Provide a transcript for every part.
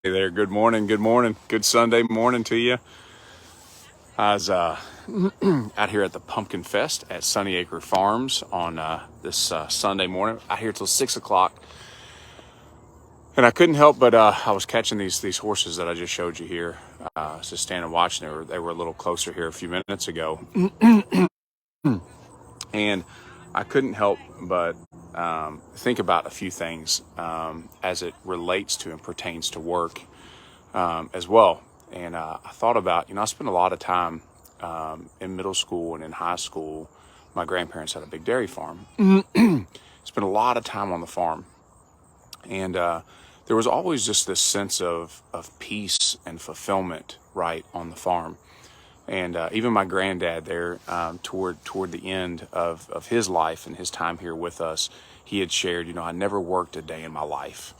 Hey there, good morning, good Sunday morning to you. I was out here at the Pumpkin Fest at Sunny Acre Farms on this Sunday morning, out here till 6 o'clock. And I couldn't help but I was catching these horses that I just showed you here. I was just standing watching. They were a little closer here a few minutes ago. And I couldn't help but think about a few things as it relates to and pertains to work as well. And I thought about, I spent a lot of time in middle school and in high school. My grandparents had a big dairy farm. Spent a lot of time on the farm. And there was always just this sense of peace and fulfillment right on the farm. And even my granddad there, toward the end of his life and his time here with us, he had shared, I never worked a day in my life.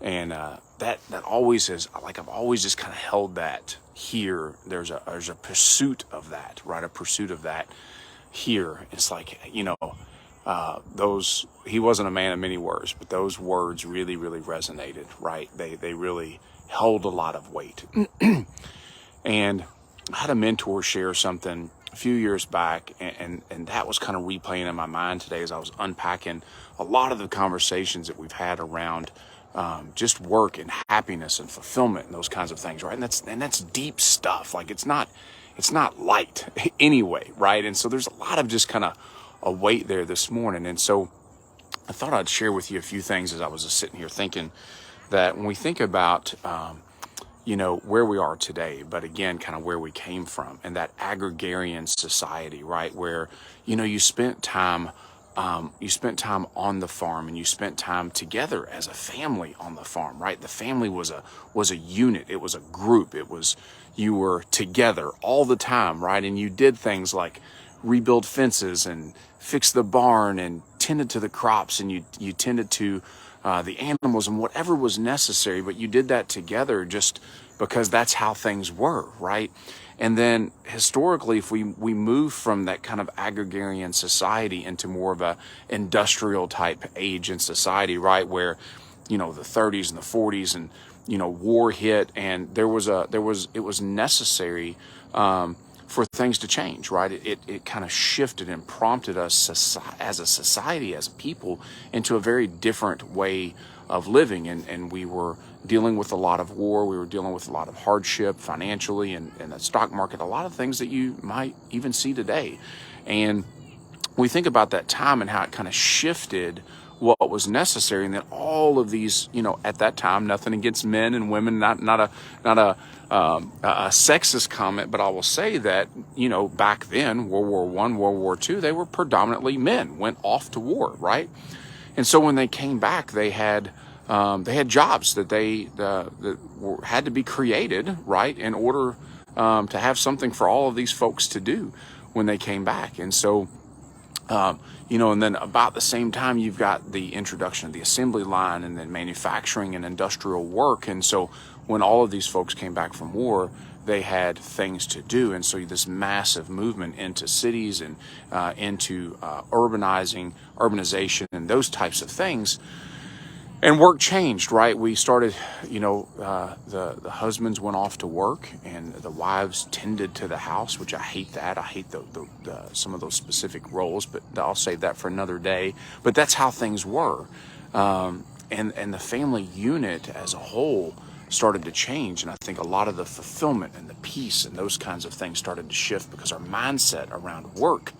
And that always is, like, I've always just kind of held that here. There's a pursuit of that, right? A pursuit of that here. It's like, he wasn't a man of many words, but those words really, really resonated, right? They really held a lot of weight. And I had a mentor share something a few years back, and that was kind of replaying in my mind today as I was unpacking a lot of the conversations that we've had around just work and happiness and fulfillment and those kinds of things, right? And that's deep stuff. Like it's not light anyway, right? And so there's a lot of just kind of a weight there this morning. And so I thought I'd share with you a few things as I was just sitting here thinking that when we think about where we are today, but again, kind of where we came from and that agrarian society, right? Where, you spent time on the farm and you spent time together as a family on the farm, right? The family was a unit. It was a group. You were together all the time, right? And you did things like rebuild fences and fix the barn and tended to the crops, and you tended to the animals and whatever was necessary, but you did that together just because that's how things were, right? And then historically, if we move from that kind of agrarian society into more of a industrial type age in society, right, where the 30s and the 40s and war hit, and it was necessary for things to change, right? It kind of shifted and prompted us as a society, as a people, into a very different way of living. And we were dealing with a lot of war. We were dealing with a lot of hardship financially and the stock market, a lot of things that you might even see today. And we think about that time and how it kind of shifted what was necessary. And then all of these, at that time, nothing against men and women, not a sexist comment, but I will say that, back then, World War I, World War II, they were predominantly men, went off to war, right? And so when they came back, they had jobs that had to be created, right, in order to have something for all of these folks to do when they came back. And so, and then about the same time, you've got the introduction of the assembly line and then manufacturing and industrial work. And so when all of these folks came back from war, they had things to do. And so this massive movement into cities and into urbanization and those types of things. And work changed, right? We started, the husbands went off to work and the wives tended to the house, which I hate that. I hate some of those specific roles, but I'll save that for another day. But that's how things were. And the family unit as a whole started to change. And I think a lot of the fulfillment and the peace and those kinds of things started to shift because our mindset around work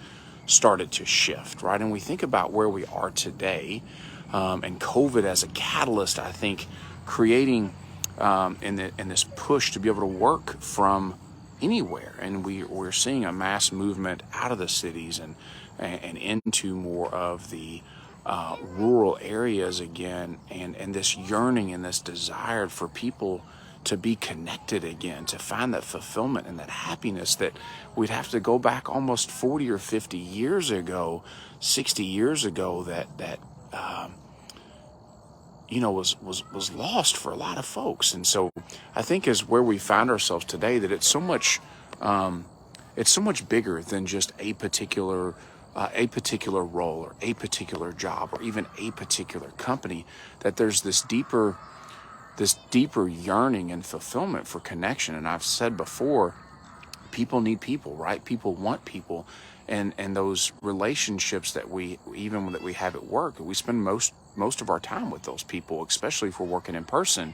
started to shift, right? And we think about where we are today. And COVID as a catalyst, I think, creating in this push to be able to work from anywhere, and we're seeing a mass movement out of the cities and into more of the rural areas again, and this yearning and this desire for people to be connected again, to find that fulfillment and that happiness that we'd have to go back almost 40 or 50 years ago, 60 years ago, that was lost for a lot of folks. And so I think is where we find ourselves today, that it's so much bigger than just a particular role or a particular job or even a particular company, that there's this deeper this deeper yearning and fulfillment for connection. And I've said before, people need people, right? People want people. And those relationships that we have at work, we spend most of our time with those people, especially if we're working in person.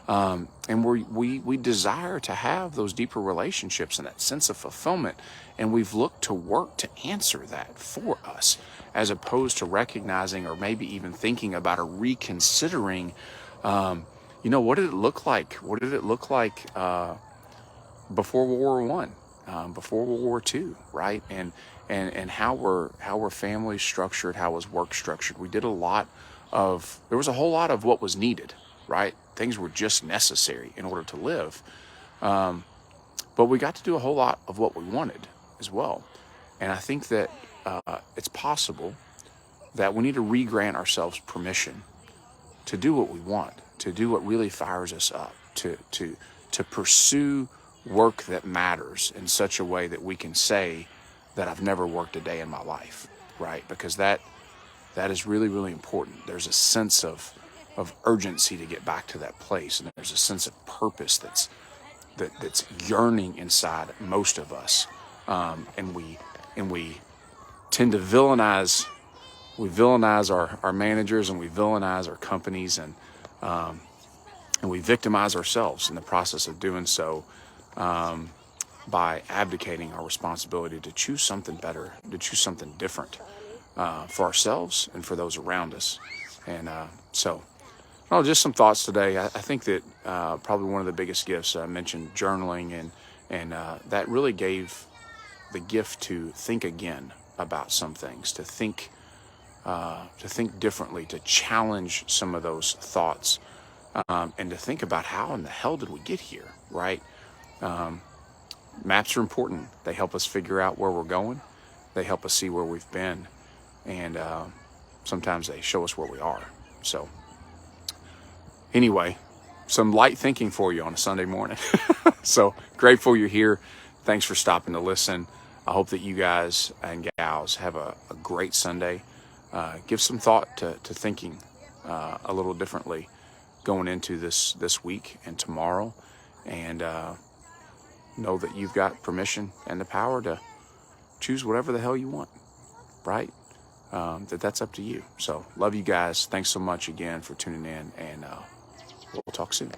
And we desire to have those deeper relationships and that sense of fulfillment. And we've looked to work to answer that for us, as opposed to recognizing or maybe even thinking about or reconsidering, what did it look like? What did it look like before World War One, before World War Two, right? And how were families structured? How was work structured? There was a whole lot of what was needed, right? Things were just necessary in order to live. But we got to do a whole lot of what we wanted as well. And I think that it's possible that we need to re-grant ourselves permission to do what we want, to do what really fires us up, to pursue work that matters in such a way that we can say that I've never worked a day in my life, right? Because that is really, really important. There's a sense of urgency to get back to that place, and there's a sense of purpose that's yearning inside most of us, and we tend to villainize our managers, and we villainize our companies, and we victimize ourselves in the process of doing so, by abdicating our responsibility to choose something better, to choose something different for ourselves and for those around us. And just some thoughts today. I think that probably one of the biggest gifts, I mentioned journaling, and that really gave the gift to think again about some things, to think differently, to challenge some of those thoughts, and to think about how in the hell did we get here, right? Maps are important. They help us figure out where we're going. They help us see where we've been, and sometimes they show us where we are. So anyway, some light thinking for you on a Sunday morning. So grateful you're here. Thanks for stopping to listen. I hope that you guys and gals have a great Sunday. Give some thought to thinking a little differently going into this week and tomorrow, and know that you've got permission and the power to choose whatever the hell you want, right? That's up to you. So love you guys. Thanks so much again for tuning in, and we'll talk soon.